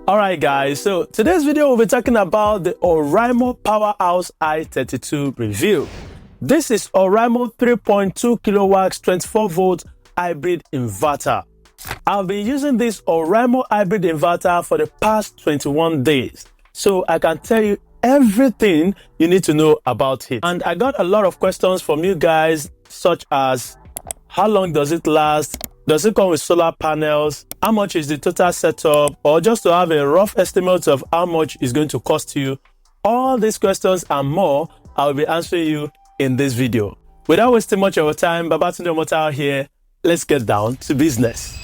Alright guys, so today's video we'll be talking about the Oraimo PowerHouse i32 review. This is Oraimo 3.2 kilowatts 24 volt hybrid inverter. I've been using this Oraimo hybrid inverter for the past 21 days, so I can tell you everything you need to know about it. And I got a lot of questions from you guys, such as how long does it last? Does it come with solar panels? How much is the total setup? Or just to have a rough estimate of how much it's going to cost you. All these questions and more, I'll be answering you in this video. Without wasting much of your time, Babatunde Motal here. Let's get down to business.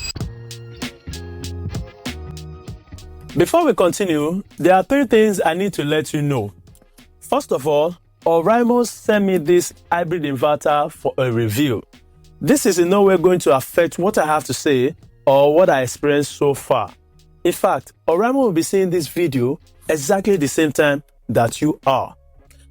Before we continue, there are 3 things I need to let you know. First of all, Oraimo sent me this hybrid inverter for a review. This is in no way going to affect what I have to say or what I experienced so far. In fact, Oraimo will be seeing this video exactly the same time that you are.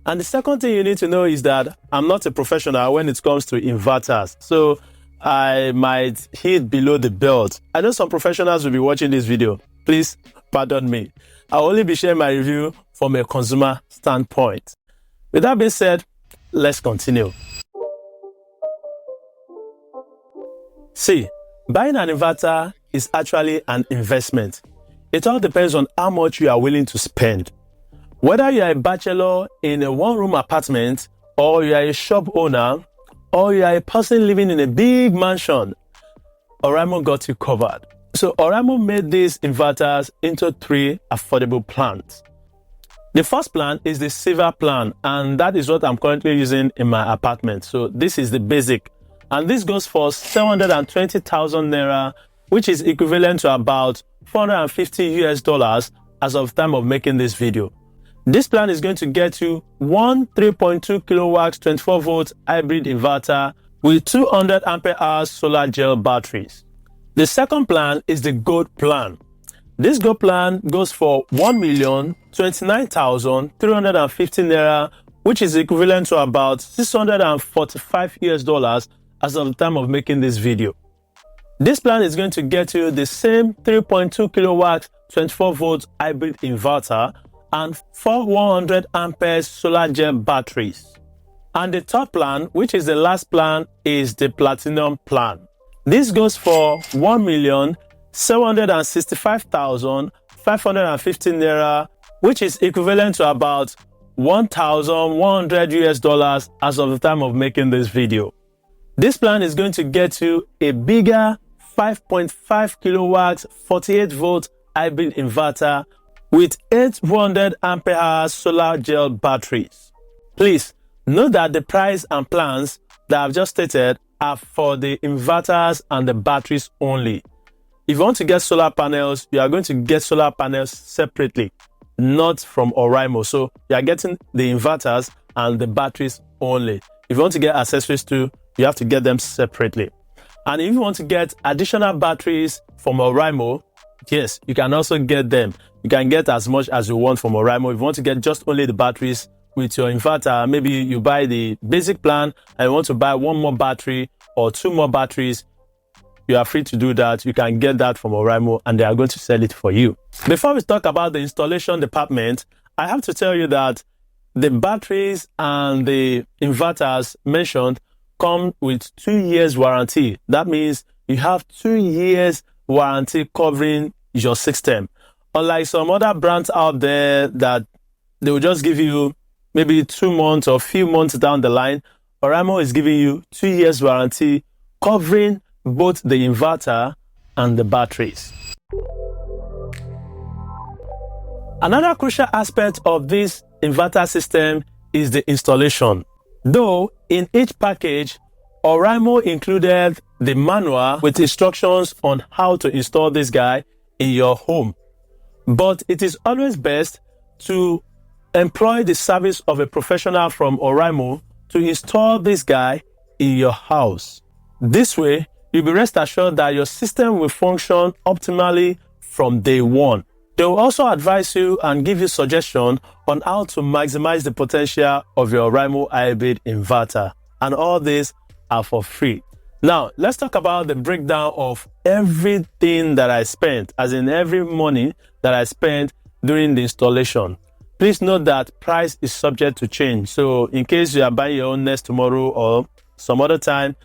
And the second thing you need to know is that I'm not a professional when it comes to inverters, so I might hit below the belt. I know some professionals will be watching this video. Please pardon me. I'll only be sharing my review from a consumer standpoint. With that being said, let's continue. See, buying an inverter is actually an investment. It all depends on how much you are willing to spend. Whether you are a bachelor in a one-room apartment, or you are a shop owner, or you are a person living in a big mansion, Oraimo got you covered. So Oraimo made these inverters into 3 affordable plans. The first plan is the silver plan, and that is what I'm currently using in my apartment. So this is the basic. And this goes for 720,000 naira, which is equivalent to about $450 as of time of making this video. This plan is going to get you one 3.2 kilowatts 24 volt hybrid inverter with 200 ampere hours solar gel batteries. The second plan is the gold plan. This gold plan goes for 1,029,350 naira, which is equivalent to about $645 as of the time of making this video. This plan is going to get you the same 3.2 kilowatts 24 volt hybrid inverter and 100 amperes solar gel batteries. And the third plan, which is the last plan, is the platinum plan. This goes for 1,765,550 naira, which is equivalent to about $1,100 as of the time of making this video. This plan is going to get you a bigger 5.5 kilowatts 48 volt hybrid inverter with 800 ampere hours solar gel batteries. Please note that the price and plans that I've just stated are for the inverters and the batteries only. If you want to get solar panels, you are going to get solar panels separately, not from Oraimo. So you are getting the inverters and the batteries only. If you want to get accessories too, you have to get them separately. And if you want to get additional batteries from Oraimo, yes, you can also get them. You can get as much as you want from Oraimo. If you want to get just only the batteries with your inverter, maybe you buy the basic plan and you want to buy 1 more battery or 2 more batteries, you are free to do that. You can get that from Oraimo and they are going to sell it for you. Before we talk about the installation department, I have to tell you that the batteries and the inverters mentioned come with 2 years warranty. That means you have 2 years warranty covering your system. Unlike some other brands out there that they will just give you maybe 2 months or few months down the line, Oraimo is giving you 2 years warranty covering both the inverter and the batteries. Another crucial aspect of this inverter system is the installation. Though in each package, Oraimo included the manual with instructions on how to install this guy in your home. But it is always best to employ the service of a professional from Oraimo to install this guy in your house. This way, you'll be rest assured that your system will function optimally from day one. They will also advise you and give you suggestions on how to maximize the potential of your Oraimo hybrid inverter. And all these are for free. Now, let's talk about the breakdown of everything that I spent, as in every money that I spent during the installation. Please note that price is subject to change. So in case you are buying your own nest tomorrow or some other time,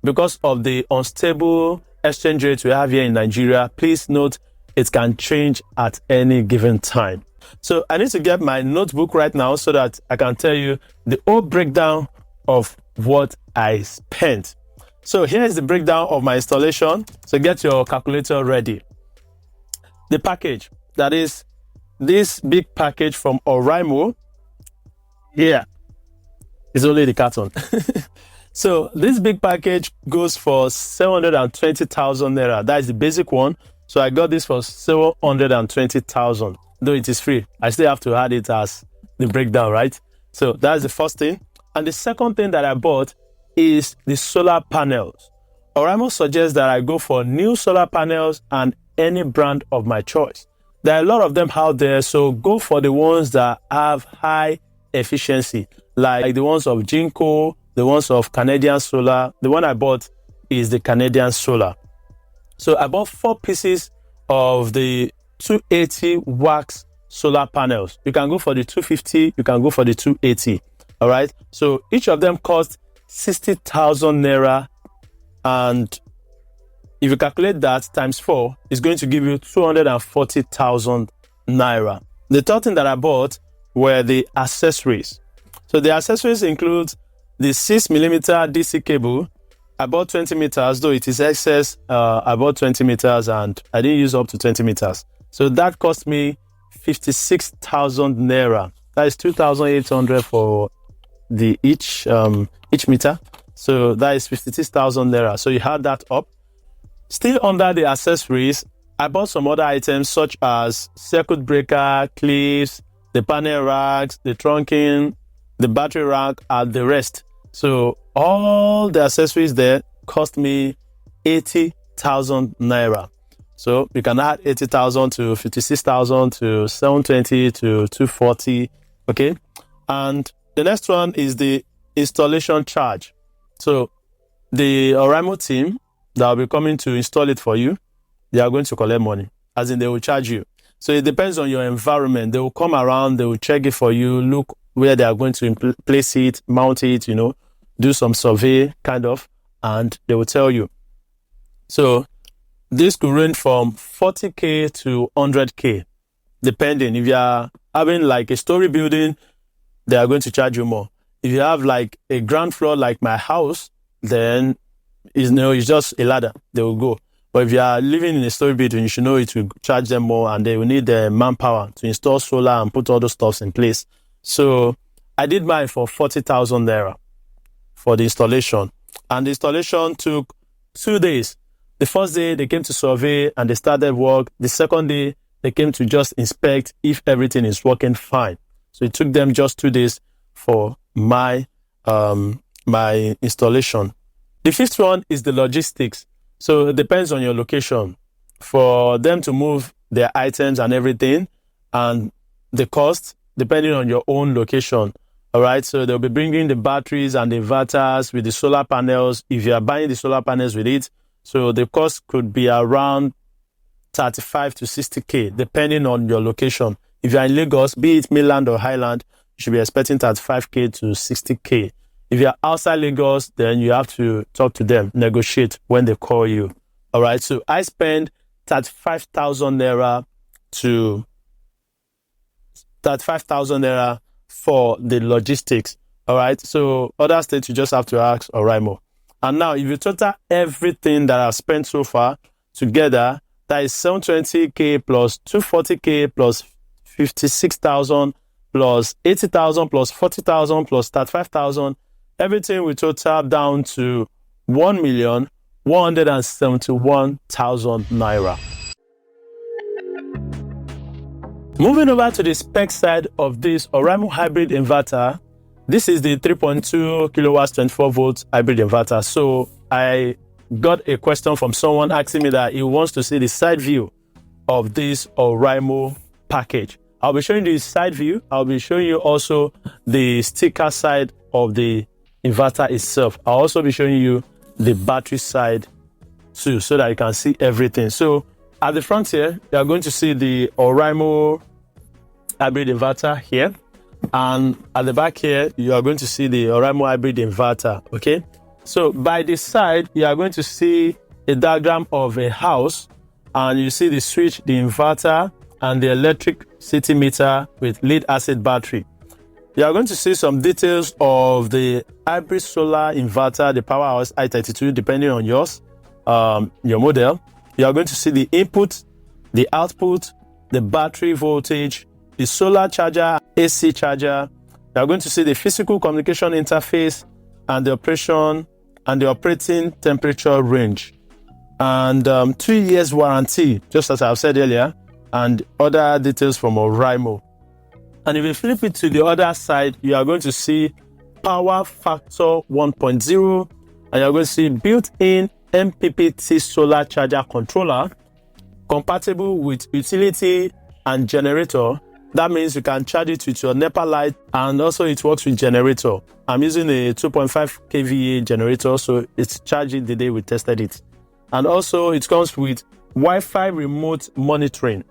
because of the unstable exchange rate we have here in Nigeria, please note it can change at any given time. So I need to get my notebook right now so that I can tell you the whole breakdown of what I spent. So here is the breakdown of my installation. So get your calculator ready. The package, that is this big package from Oraimo, here is only the carton. So this big package goes for 720,000 naira. That is the basic one. So I got this for 720,000. Though it is free, I still have to add it as the breakdown, right? So that's the first thing. And the second thing that I bought is the solar panels. Oraimo suggests that I go for new solar panels and any brand of my choice. There are a lot of them out there, so go for the ones that have high efficiency, like the ones of Jinko, the ones of Canadian Solar. The one I bought is the Canadian Solar. So I bought 4 pieces of the 280 wax solar panels. You can go for the 250, you can go for the 280. All right. So each of them cost 60,000 naira, and if you calculate that times 4, it's going to give you 240,000 naira. The third thing that I bought were the accessories. So the accessories include the 6mm DC cable. I bought 20 meters, though it is excess. I bought 20 meters and I didn't use up to 20 meters. So that cost me 56,000 naira. That is 2,800 for the each meter. So that is 56,000 naira. So you add that up. Still under the accessories, I bought some other items such as circuit breaker, clips, the panel racks, the trunking, the battery rack, and the rest. So all the accessories there cost me 80,000 naira. So you can add 80,000 to 56,000 to 720 to 240. Okay. And the next one is the installation charge. So the Oraimo team that will be coming to install it for you, they are going to collect money, as in they will charge you. So it depends on your environment. They will come around, they will check it for you, look where they are going to place it, mount it, you know, do some survey kind of, and they will tell you. So this could range from 40K to 100K, depending. If you are having like a story building, they are going to charge you more. If you have like a ground floor like my house, then it's just a ladder, they will go. But if you are living in a story building, you should know it will charge them more, and they will need the manpower to install solar and put all those stuffs in place. So I did mine for 40,000 naira for the installation. And the installation took 2 days. The first day they came to survey and they started work. The second day they came to just inspect if everything is working fine. So it took them just 2 days for my my installation. The fifth one is the logistics. So it depends on your location for them to move their items and everything, and the cost depending on your own location. All right. So they'll be bringing the batteries and the inverters with the solar panels. If you are buying the solar panels with it, so the cost could be around 35 to 60K, depending on your location. If you're in Lagos, be it mainland or highland, you should be expecting 35K to 60K. If you're outside Lagos, then you have to talk to them, negotiate when they call you. All right. So I spend 35,000 naira to 35,000 naira for the logistics. All right. So other states, you just have to ask Oraimo. And now, if you total everything that I've spent so far together, that is 720K plus 240K plus 56,000 plus 80,000 plus 40,000 plus 35,000. Everything we total down to 1,171,000 naira. Moving over to the spec side of this Oraimo hybrid inverter, this is the 3.2 kilowatts 24 volts hybrid inverter. So I got a question from someone asking me that he wants to see the side view of this Oraimo package. I'll be showing you the side view. I'll be showing you also the sticker side of the inverter itself. I'll also be showing you the battery side too, so that you can see everything. So at the front here, you are going to see the Oraimo hybrid inverter here, and at the back here, you are going to see the Oraimo hybrid inverter. Okay, so by the side, you are going to see a diagram of a house, and you see the switch, the inverter, and the electric city meter with lead acid battery. You are going to see some details of the hybrid solar inverter, the PowerHouse i32, depending on yours, your model. You are going to see the input, the output, the battery voltage, the solar charger, AC charger. You are going to see the physical communication interface and the operation and the operating temperature range. And 2 years warranty, just as I've said earlier, and other details from Oraimo. And if you flip it to the other side, you are going to see power factor 1.0, and you're going to see built-in MPPT solar charger controller compatible with utility and generator. That means you can charge it with your NEPA light, and also it works with generator. I'm using a 2.5 kVA generator, so it's charging the day we tested it. And also it comes with Wi-Fi remote monitoring.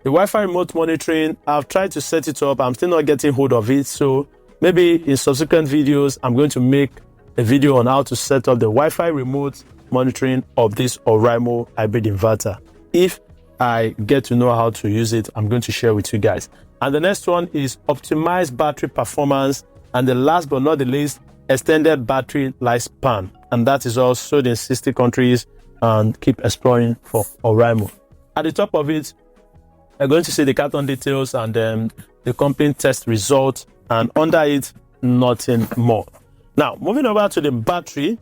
The Wi-Fi remote monitoring, I've tried to set it up. I'm still not getting hold of it. So maybe in subsequent videos, I'm going to make a video on how to set up the Wi-Fi remote monitoring of this Oraimo hybrid inverter. If I get to know how to use it, I'm going to share with you guys. And the next one is optimized battery performance. And the last but not the least, extended battery lifespan. And that is all sold in 60 countries, and keep exploring for Oraimo. At the top of it, you're going to see the carton details and the company test result, and under it, nothing more. Now, moving over to the battery.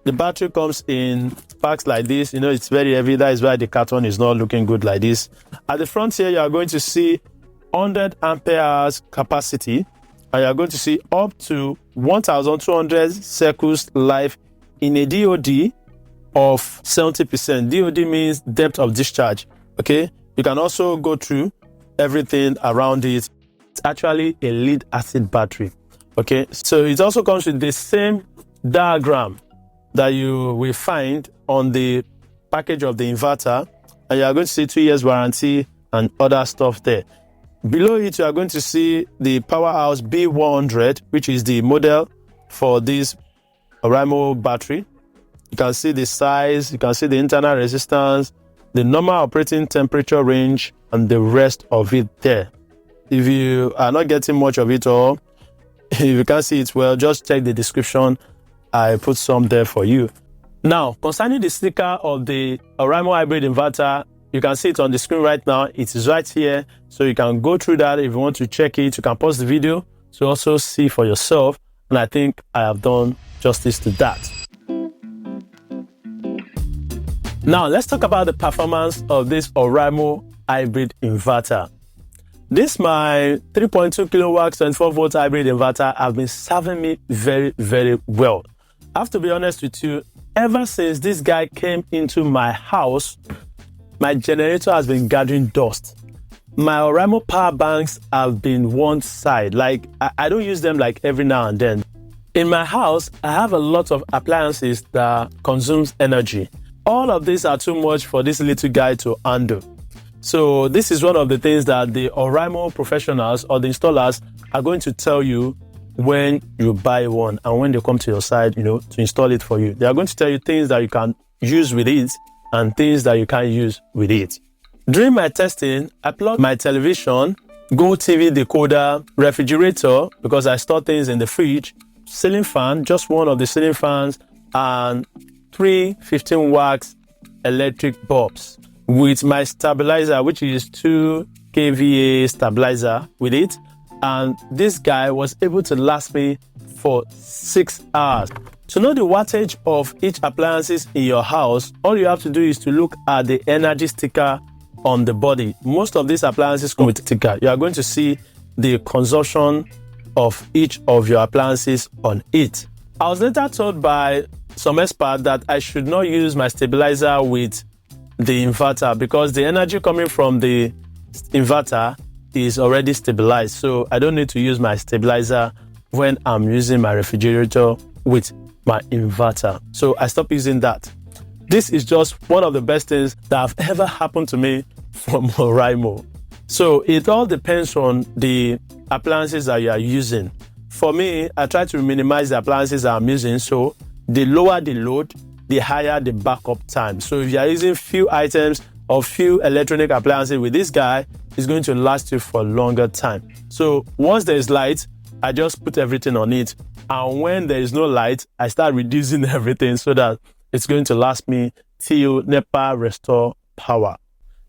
The battery comes in packs like this. You know, it's very heavy. That is why the carton is not looking good like this. At the front here, you are going to see 100 ampere hours capacity, and you are going to see up to 1,200 cycles life in a DOD of 70%. DOD means depth of discharge. Okay. You can also go through everything around it. It's actually a lead acid battery. Okay, so it also comes with the same diagram that you will find on the package of the inverter, and you are going to see 2 years warranty and other stuff there. Below it, you are going to see the PowerHouse B100, which is the model for this Oraimo battery. You can see the size, you can see the internal resistance, the normal operating temperature range, and the rest of it there. If you are not getting much of it all, if you can't see it well, just check the description. I put some there for you. Now, concerning the sticker of the Oraimo hybrid inverter, you can see it on the screen right now. It is right here, so you can go through that. If you want to check it, you can pause the video to also see for yourself. And I think I have done justice to that. Now, let's talk about the performance of this Oraimo hybrid inverter. This my 3.2 kilowatts 24 volt hybrid inverter have been serving me very, very well. I have to be honest with you, ever since this guy came into my house, my generator has been gathering dust. My Oraimo power banks have been one side. Like, I don't use them like every now and then. In my house, I have a lot of appliances that consumes energy. All of these are too much for this little guy to handle. So this is one of the things that the Oraimo professionals or the installers are going to tell you when you buy one and when they come to your side, you know, to install it for you. They are going to tell you things that you can use with it and things that you can't use with it. During my testing, I plugged my television, Go TV decoder, refrigerator, because I store things in the fridge, ceiling fan, just one of the ceiling fans, and 3 15 watts electric bulbs with my stabilizer, which is 2 kVA stabilizer with it. And this guy was able to last me for 6 hours. To know the wattage of each appliances in your house, all you have to do is to look at the energy sticker on the body. Most of these appliances come with a sticker. You are going to see the consumption of each of your appliances on it. I was later told by some expert that I should not use my stabilizer with the inverter because the energy coming from the inverter is already stabilized. So I don't need to use my stabilizer when I'm using my refrigerator with my inverter. So I stopped using that. This is just one of the best things that have ever happened to me from Oraimo. So it all depends on the appliances that you are using. For me, I try to minimize the appliances that I'm using. So the lower the load, the higher the backup time. So if you are using few items or few electronic appliances with this guy, it's going to last you for a longer time. So once there is light, I just put everything on it. And when there is no light, I start reducing everything so that it's going to last me till NEPA restore power.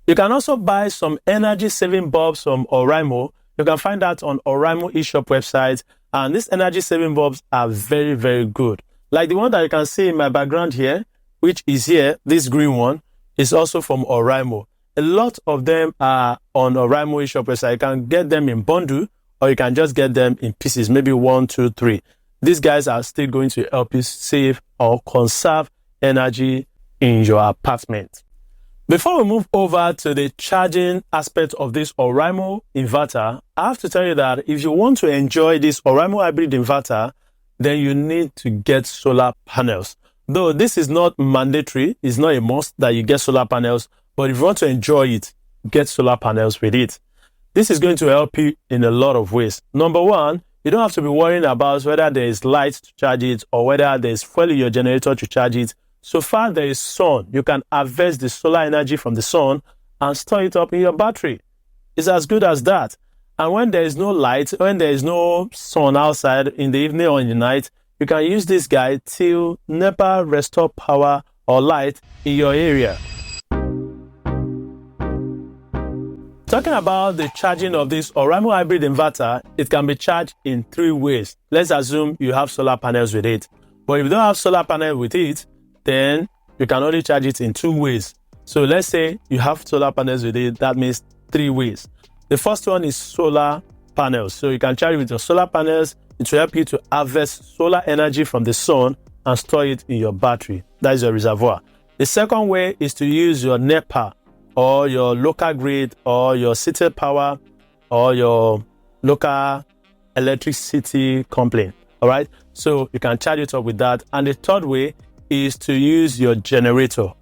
You can also buy some energy saving bulbs from Oraimo. You can find that on Oraimo eShop website. And these energy saving bulbs are very, very good. Like the one that you can see in my background here, which is here, this green one, is also from Oraimo. A lot of them are on Oraimo eShop website. You can get them in bundle or you can just get them in pieces, maybe 1, 2, 3. These guys are still going to help you save or conserve energy in your apartment. Before we move over to the charging aspect of this Oraimo inverter, I have to tell you that if you want to enjoy this Oraimo hybrid inverter, then you need to get solar panels. Though this is not mandatory, it's not a must that you get solar panels, but if you want to enjoy it, get solar panels with it. This is going to help you in a lot of ways. Number one, you don't have to be worrying about whether there is light to charge it or whether there is fuel in your generator to charge it. So far there is sun, you can harvest the solar energy from the sun and store it up in your battery. It's as good as that. And when there is no light, when there is no sun outside in the evening or in the night, you can use this guy till NEPA restore power or light in your area. Talking about the charging of this Oraimo hybrid inverter, it can be charged in 3 ways. Let's assume you have solar panels with it. But if you don't have solar panel with it, then you can only charge it in 2 ways. So let's say you have solar panels with it, that means 3 ways. The first one is solar panels. So you can charge it with your solar panels. It will help you to harvest solar energy from the sun and store it in your battery. That is your reservoir. The second way is to use your NEPA or your local grid or your city power or your local electricity company. All right. So you can charge it up with that. And the third way is to use your generator.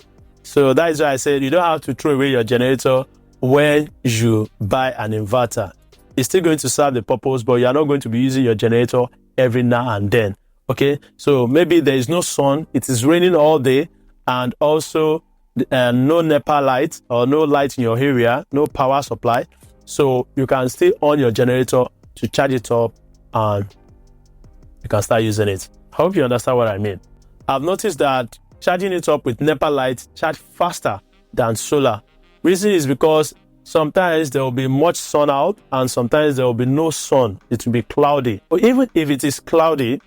So that is why I said you don't have to throw away your generator when you buy an inverter. It's still going to serve the purpose, but you are not going to be using your generator every now and then. Okay, so maybe there is no sun, it is raining all day, and also no NEPA light or no light in your area, no power supply. So you can still on your generator to charge it up and you can start using it. I hope you understand what I mean. I've noticed that charging it up with NEPA lights charge faster than solar. Reason is because sometimes there will be much sun out and sometimes there will be no sun. It will be cloudy. But even if it is cloudy,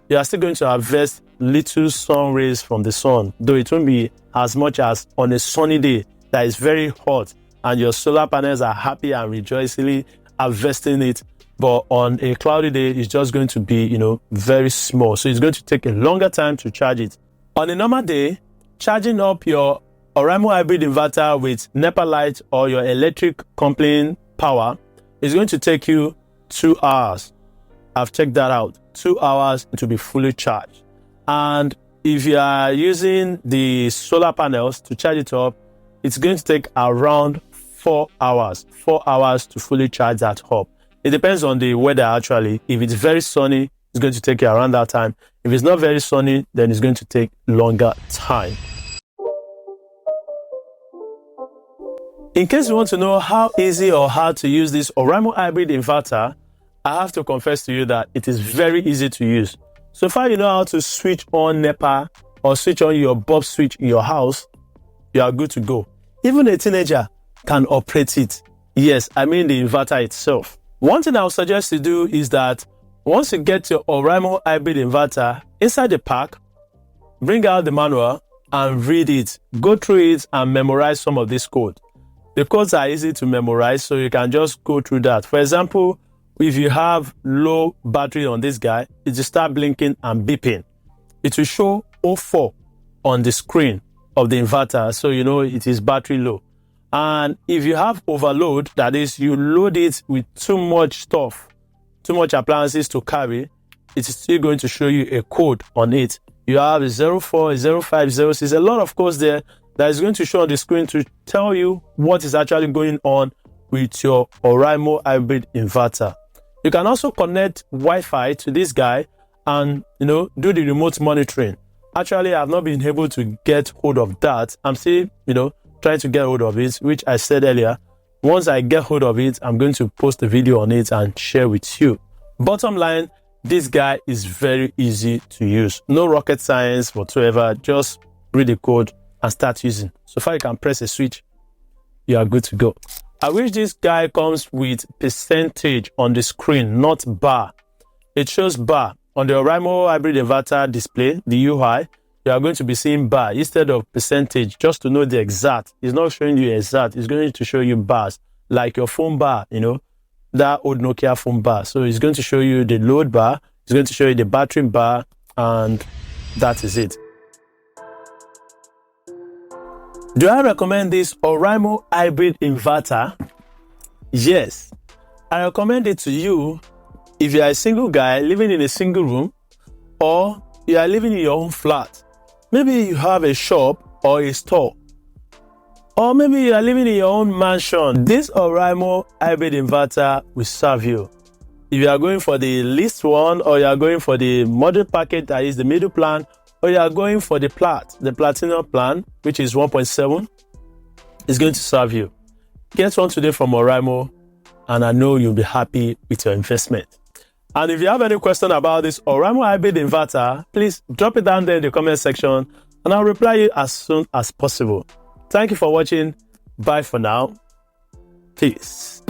you are still going to harvest little sun rays from the sun, though it won't be as much as on a sunny day that is very hot and your solar panels are happy and rejoicingly harvesting it. But on a cloudy day, it's just going to be, very small. So it's going to take a longer time to charge it. On a normal day, charging up your Oraimo hybrid inverter with NEPA light or your electric company power is going to take you 2 hours. I've checked that out. 2 hours to be fully charged. And if you are using the solar panels to charge it up, it's going to take around 4 hours. 4 hours to fully charge that up. It depends on the weather actually. If it's very sunny, it's going to take you around that time. If it's not very sunny, then it's going to take longer time. In case you want to know how easy or hard to use this Oraimo hybrid inverter, I have to confess to you that it is very easy to use. So far you know how to switch on NEPA or switch on your bulb switch in your house, you are good to go. Even a teenager can operate it. Yes, I mean the inverter itself. One thing I would suggest you do is that once you get your Oraimo hybrid inverter inside the pack, bring out the manual and read it. Go through it and memorize some of this code. The codes are easy to memorize, so you can just go through that. For example, if you have low battery on this guy, it will start blinking and beeping. It will show 04 on the screen of the inverter, so you know it is battery low. And if you have overload, that is, you load it with too much stuff, too much appliances to carry, it is still going to show you a code on it. You have a 04, a 05, 06, a lot of codes there that is going to show on the screen to tell you what is actually going on with your Oraimo hybrid inverter. You can also connect Wi-Fi to this guy and do the remote monitoring. Actually, I've not been able to get hold of that. I'm still trying to get hold of it, which I said earlier. Once I get hold of it, I'm going to post a video on it and share with you. Bottom line, this guy is very easy to use. No rocket science whatsoever. Just read the code and start using. So far you can press a switch, you are good to go. I wish this guy comes with percentage on the screen, not bar. It shows bar. On the Oraimo hybrid inverter display, the UI, you are going to be seeing bar instead of percentage, just to know the exact. It's not showing you exact, it's going to show you bars, like your phone bar, that old Nokia phone bar. So it's going to show you the load bar, it's going to show you the battery bar, and that is it. Do I recommend this Oraimo hybrid inverter? Yes, I recommend it to you if you are a single guy living in a single room, or you are living in your own flat. Maybe you have a shop or a store, or maybe you are living in your own mansion. This Oraimo hybrid inverter will serve you. If you are going for the least one, or you are going for the model package, that is the middle plan, or you are going for the platinum plan, which is 1.7, it's going to serve you. Get one today from Oraimo, and I know you'll be happy with your investment. And if you have any question about this Oraimo hybrid inverter, please drop it down there in the comment section, and I'll reply you as soon as possible. Thank you for watching. Bye for now. Peace.